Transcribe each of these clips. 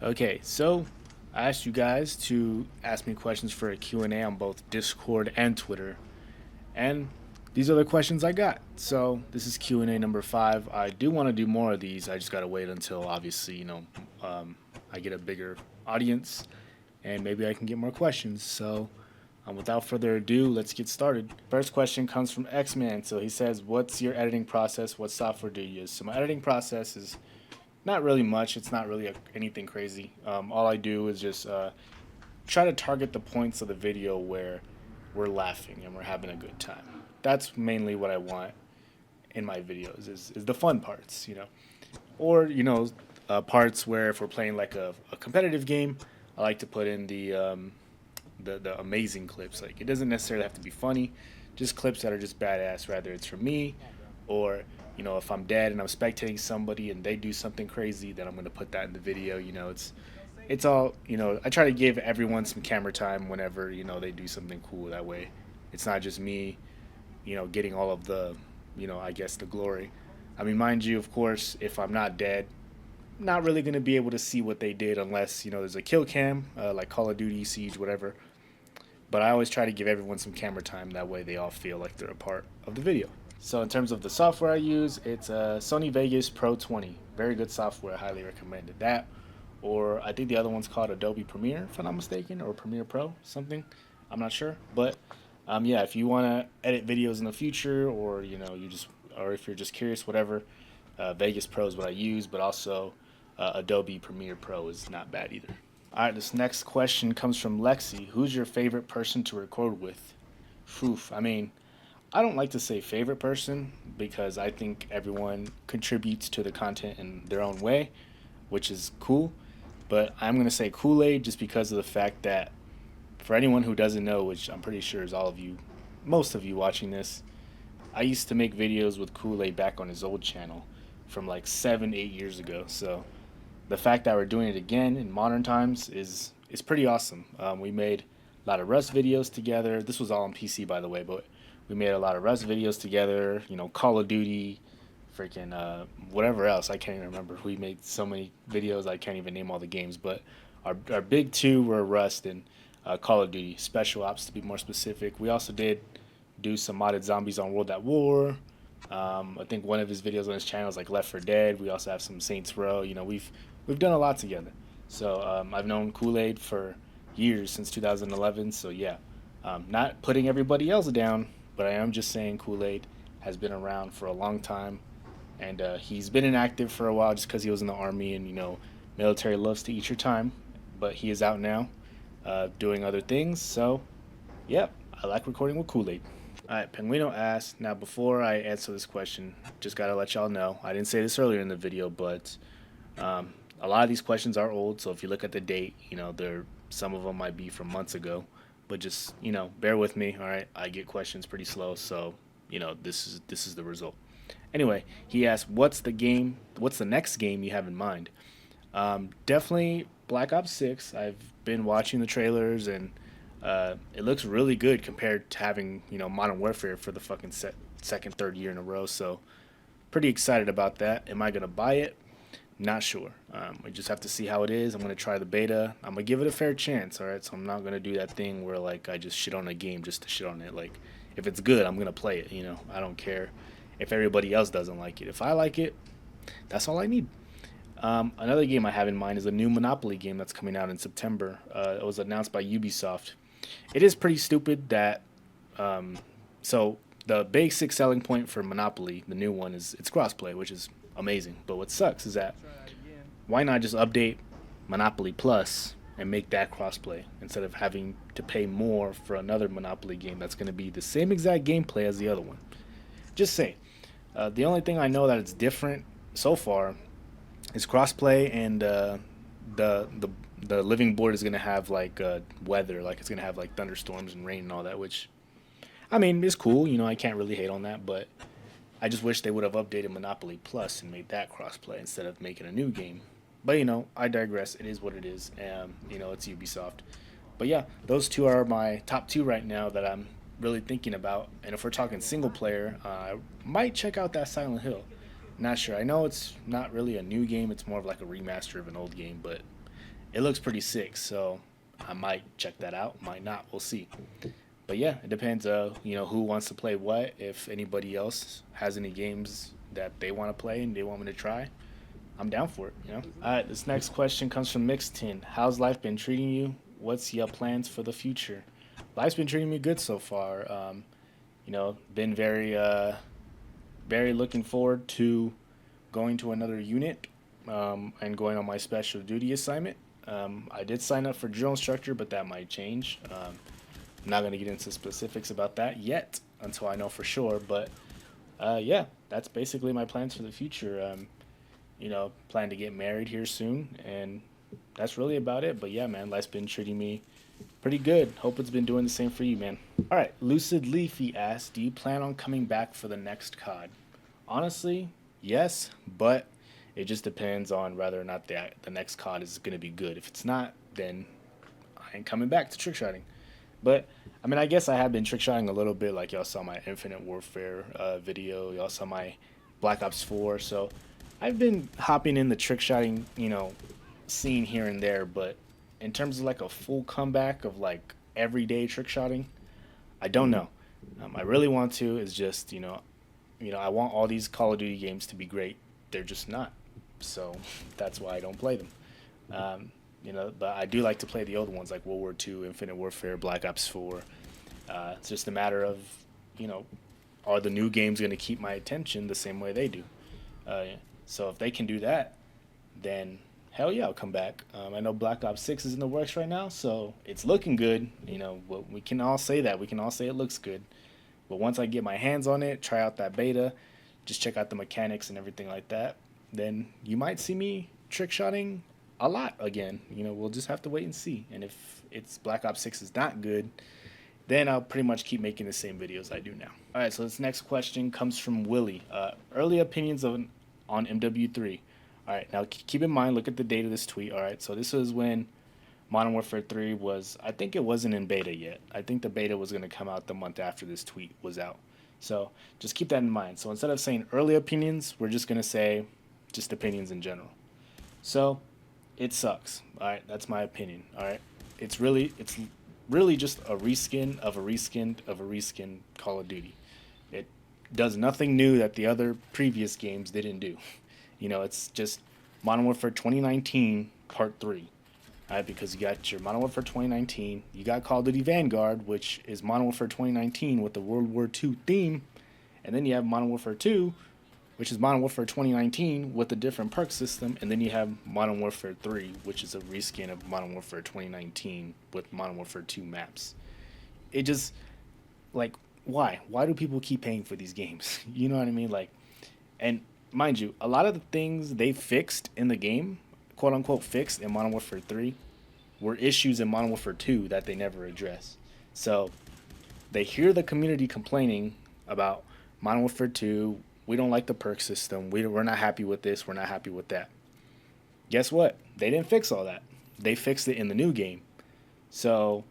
Okay, so I asked you guys to ask me questions for a Q&A on both Discord and Twitter, and these are the questions I got. So this is Q&A number 5. I do want to do more of these. I just got to wait until obviously, um, I get a bigger audience and maybe I can get more questions. So without further ado, let's get started. First question comes from X-Man. So he says, what's your editing process? What software do you use? So my editing process is not really much. It's not really anything crazy. All I do is just try to target the points of the video where we're laughing and we're having a good time. That's mainly what I want in my videos is the fun parts, or parts where if we're playing like a competitive game, I like to put in the amazing clips. Like it doesn't necessarily have to be funny, just clips that are just badass. Rather it's for me, or if I'm dead and I'm spectating somebody and they do something crazy, then I'm gonna put that in the video. It's all I try to give everyone some camera time whenever they do something cool. That way, it's not just me, getting all of the I guess the glory. I mean, mind you, of course, if I'm not dead, not really gonna be able to see what they did unless there's a kill cam, like Call of Duty, Siege, whatever. But I always try to give everyone some camera time. That way, they all feel like they're a part of the video. So in terms of the software I use, it's a Sony Vegas Pro 20. Very good software. I highly recommend it. That, or I think the other one's called Adobe Premiere, if I'm not mistaken, or Premiere Pro, something. I'm not sure, but yeah, if you want to edit videos in the future, or or if you're just curious, whatever, Vegas Pro is what I use, but also Adobe Premiere Pro is not bad either. All right, this next question comes from Lexi. Who's your favorite person to record with? Oof, I mean, I don't like to say favorite person because I think everyone contributes to the content in their own way, which is cool. But I'm going to say Kool Aid just because of the fact that for anyone who doesn't know, which I'm pretty sure is all of you, most of you watching this, I used to make videos with Kool Aid back on his old channel from like 7, 8 years ago. So the fact that we're doing it again in modern times is pretty awesome. We made a lot of Rust videos together. This was all on PC, by the way, but we made a lot of Rust videos together. Call of Duty, freaking whatever else. I can't even remember. We made so many videos I can't even name all the games. But our big two were Rust and Call of Duty Special Ops to be more specific. We also did do some modded zombies on World at War. I think one of his videos on his channel is like Left 4 Dead. We also have some Saints Row. We've done a lot together. So I've known Kool Aid for years since 2011. So yeah, not putting everybody else down, but I am just saying Kool Aid has been around for a long time, and he's been inactive for a while just because he was in the army, and military loves to eat your time. But he is out now, doing other things. So yeah, I like recording with Kool Aid. All right, Penguino asks, now before I answer this question, just gotta let y'all know, I didn't say this earlier in the video, but um, a lot of these questions are old, so if you look at the date, some of them might be from months ago, but just bear with me. All right, I get questions pretty slow, so this is the result. Anyway, he asked, "What's the game? What's the next game you have in mind?" Definitely Black Ops 6. I've been watching the trailers and it looks really good compared to having Modern Warfare for the fucking second, third year in a row. So pretty excited about that. Am I gonna buy it? Not sure. We just have to see how it is. I'm gonna try the beta. I'm gonna give it a fair chance. All right, so I'm not gonna do that thing where like I just shit on a game just to shit on it. Like if it's good, I'm gonna play it. I don't care if everybody else doesn't like it. If I like it, that's all I need. Another game I have in mind is a new Monopoly game that's coming out in September. It was announced by Ubisoft. It is pretty stupid that um, so the basic selling point for Monopoly, the new one, is it's crossplay, which is amazing. But what sucks is that why not just update Monopoly Plus and make that crossplay instead of having to pay more for another Monopoly game that's going to be the same exact gameplay as the other one? Just say. The only thing I know that it's different so far is crossplay, and the the living board is gonna have like weather, like it's gonna have like thunderstorms and rain and all that, which I mean is cool. I can't really hate on that, but I just wish they would have updated Monopoly Plus and made that crossplay instead of making a new game. But I digress. It is what it is. It's Ubisoft. But yeah, those two are my top two right now that I'm really thinking about. And if we're talking single player, I might check out that Silent Hill. Not sure. I know it's not really a new game. It's more of like a remaster of an old game, but it looks pretty sick. So I might check that out. Might not. We'll see. But yeah, it depends. Who wants to play what. If anybody else has any games that they want to play and they want me to try, I'm down for it. All right. This next question comes from Mixtin. How's life been treating you? What's your plans for the future? Life's been treating me good so far. Been very looking forward to going to another unit and going on my special duty assignment. I did sign up for drill instructor, but that might change. I'm not going to get into specifics about that yet until I know for sure. But yeah, that's basically my plans for the future. Plan to get married here soon, and that's really about it. But yeah, man, life's been treating me pretty good. Hope it's been doing the same for you, man. All right, Lucid Leafy asks, do you plan on coming back for the next COD? Honestly, yes, but it just depends on whether or not the next COD is going to be good. If it's not, then I ain't coming back to trick shotting. But I mean, I guess I have been trick shotting a little bit. Like y'all saw my Infinite Warfare video, y'all saw my Black Ops 4. So I've been hopping in the trick shotting, scene here and there. But in terms of like a full comeback of like everyday trick shotting, I don't know. I really want to. It's just I want all these Call of Duty games to be great. They're just not. So that's why I don't play them. But I do like to play the old ones like World War II, Infinite Warfare, Black Ops 4. It's just a matter of, you know, are the new games going to keep my attention the same way they do? So if they can do that, then hell yeah, I'll come back. I know Black Ops 6 is in the works right now, so it's looking good. We can all say that. We can all say it looks good. But once I get my hands on it, try out that beta, just check out the mechanics and everything like that, then you might see me trick shotting a lot again. We'll just have to wait and see. And if it's Black Ops 6 is not good, then I'll pretty much keep making the same videos I do now. All right, so this next question comes from Willie. Early opinions on MW3. All right, now keep in mind, look at the date of this tweet. All right, so this was when Modern Warfare 3 was, I think it wasn't in beta yet. I think the beta was going to come out the month after this tweet was out. So just keep that in mind. So instead of saying early opinions, we're just going to say just opinions in general. So it sucks. All right, that's my opinion. All right, it's really just a reskin of a reskin of a reskin Call of Duty. It does nothing new that the other previous games didn't do. It's just Modern Warfare 2019 Part 3. All right, because you got your Modern Warfare 2019, you got Call of Duty Vanguard, which is Modern Warfare 2019 with the World War II theme, and then you have Modern Warfare 2, which is Modern Warfare 2019 with a different perk system, and then you have Modern Warfare 3, which is a reskin of Modern Warfare 2019 with Modern Warfare 2 maps. It just, like, why? Why do people keep paying for these games? You know what I mean? Like, and mind you, a lot of the things they fixed in the game, quote unquote fixed in Modern Warfare 3, were issues in Modern Warfare 2 that they never address. So they hear the community complaining about Modern Warfare 2. We don't like the perk system. We're not happy with this. We're not happy with that. Guess what? They didn't fix all that. They fixed it in the new game. So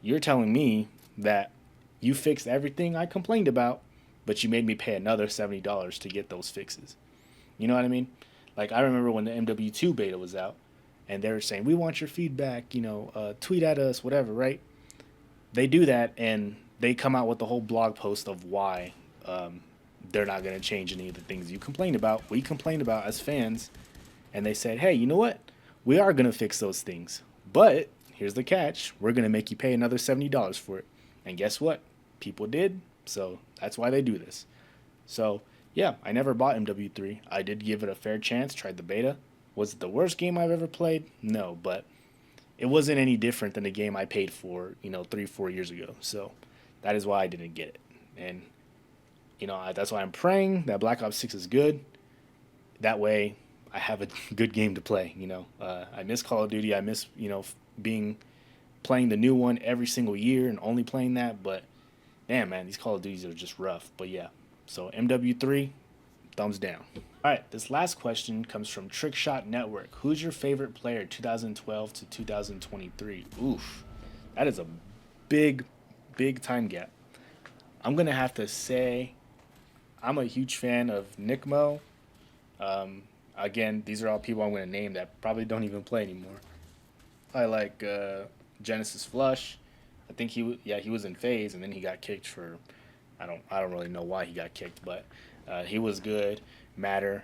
you're telling me that you fixed everything I complained about, but you made me pay another $70 to get those fixes. You know what I mean? Like, I remember when the MW2 beta was out, and they were saying, we want your feedback, tweet at us, whatever, right? They do that, and they come out with the whole blog post of why they're not going to change any of the things you complained about, we complained about as fans, and they said, hey, you know what? We are going to fix those things, but here's the catch. We're going to make you pay another $70 for it. And guess what? People did, so that's why they do this. So, yeah, I never bought MW3. I did give it a fair chance, tried the beta. Was it the worst game I've ever played? No, but it wasn't any different than the game I paid for, 3-4 years ago. So that is why I didn't get it. And, that's why I'm praying that Black Ops 6 is good. That way I have a good game to play, I miss Call of Duty. I miss, playing the new one every single year and only playing that. But, damn, man, these Call of Duties are just rough. But, yeah. So MW3, thumbs down. All right, this last question comes from Trickshot Network. Who's your favorite player 2012 to 2023? Oof, that is a big time gap. I'm going to have to say I'm a huge fan of Nickmo. Again, these are all people I'm going to name that probably don't even play anymore. I like Genesis Flush. I think he was in Phase, and then he got kicked for I don't really know why he got kicked, but he was good. Matter,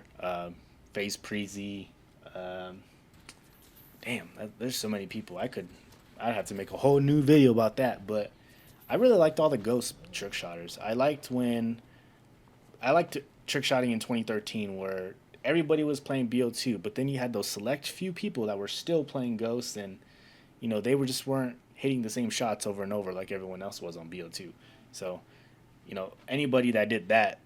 Phase Preezy, um, damn, there's so many people. I'd have to make a whole new video about that. But I really liked all the Ghost trick shotters. I liked trick shotting in 2013 where everybody was playing BO2, but then you had those select few people that were still playing Ghost, and they were just weren't hitting the same shots over and over like everyone else was on BO2. So anybody that did that,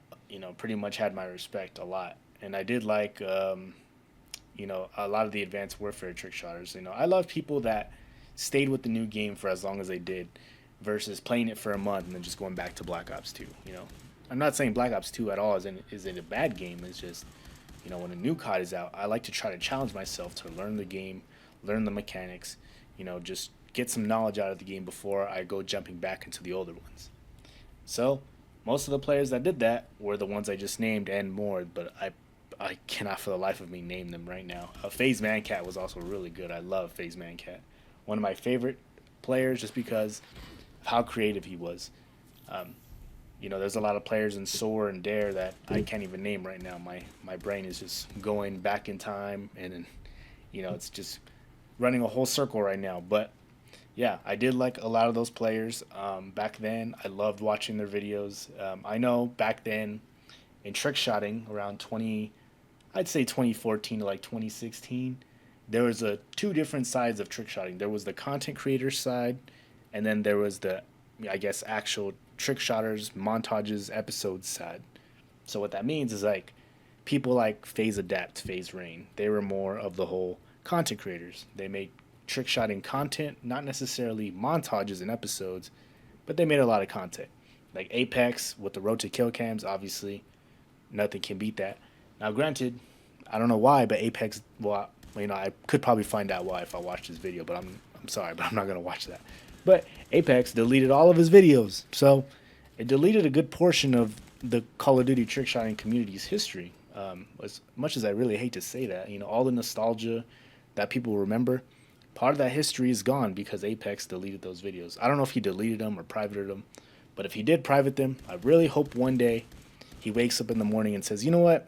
pretty much had my respect a lot. And I did like, a lot of the advanced warfare trick shotters. I love people that stayed with the new game for as long as they did versus playing it for a month and then just going back to Black Ops 2. I'm not saying Black Ops 2 at all isn't a bad game. It's just, when a new COD is out, I like to try to challenge myself to learn the game, learn the mechanics, just get some knowledge out of the game before I go jumping back into the older ones. So, most of the players that did that were the ones I just named and more, but I cannot for the life of me name them right now. FaZe Mancat was also really good. I love FaZe Mancat. One of my favorite players just because of how creative he was. There's a lot of players in SOAR and DARE that I can't even name right now. My brain is just going back in time, and it's just running a whole circle right now. But yeah, I did like a lot of those players back then. I loved watching their videos. I know back then in trick shotting around I'd say 2014 to like 2016, there was two different sides of trick shotting. There was the content creator side, and then there was the, I guess, actual trick shotters, montages, episodes side. So what that means is like people like FaZe Adapt, FaZe Rain, they were more of the whole content creators. They made trick shotting content, not necessarily montages and episodes, but they made a lot of content. Like Apex with the Road to Kill cams, obviously, nothing can beat that. Now, granted, I don't know why, but Apex, well, I could probably find out why if I watched this video, but I'm sorry, but I'm not gonna watch that. But Apex deleted all of his videos, so it deleted a good portion of the Call of Duty trick shotting community's history. As much as I really hate to say that, all the nostalgia that people remember, part of that history is gone because Apex deleted those videos. I don't know if he deleted them or privated them, but if he did private them, I really hope one day he wakes up in the morning and says, you know what,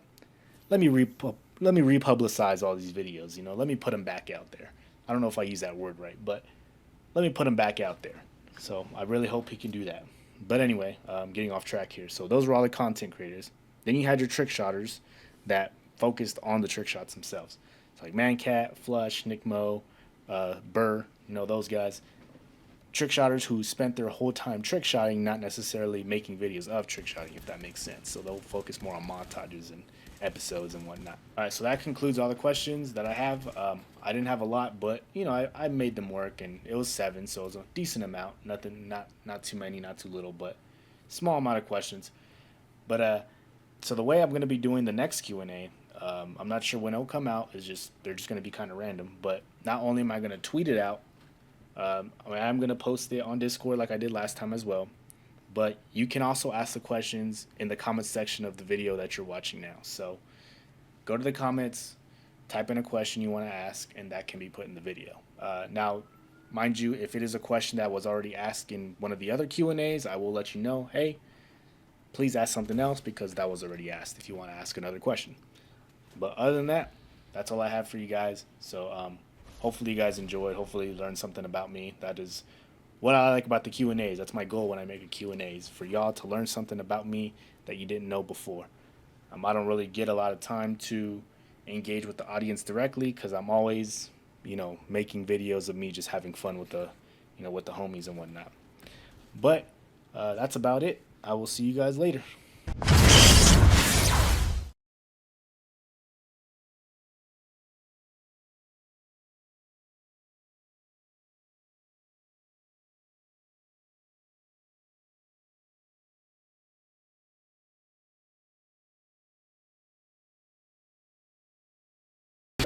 let me republicize all these videos. Let me put them back out there. I don't know if I use that word right, but let me put them back out there. So I really hope he can do that. But anyway, I'm getting off track here. So those were all the content creators. Then you had your trick shotters that focused on the trick shots themselves. It's like Mancat, Flush, Nick Mo, Burr, those guys. Trick shotters who spent their whole time trick shotting, not necessarily making videos of trick shotting, if that makes sense. So they'll focus more on montages and episodes and whatnot. All right, so that concludes all the questions that I have. I didn't have a lot, but I made them work, and it was 7, so it was a decent amount. Nothing, not too many, not too little, but small amount of questions. But so the way I'm going to be doing the next Q&A, I'm not sure when it'll come out. They're just going to be kind of random. But not only am I going to tweet it out, I'm going to post it on Discord like I did last time as well. But you can also ask the questions in the comments section of the video that you're watching now. So go to the comments, type in a question you want to ask, and that can be put in the video. Now, mind you, if it is a question that was already asked in one of the other Q&As, I will let you know, hey, please ask something else because that was already asked if you want to ask another question. But other than that, that's all I have for you guys. So hopefully you guys enjoyed. Hopefully you learned something about me. That is what I like about the Q&As. That's my goal when I make a Q&As, for y'all to learn something about me that you didn't know before. I don't really get a lot of time to engage with the audience directly because I'm always, making videos of me just having fun with the, with the homies and whatnot. But that's about it. I will see you guys later.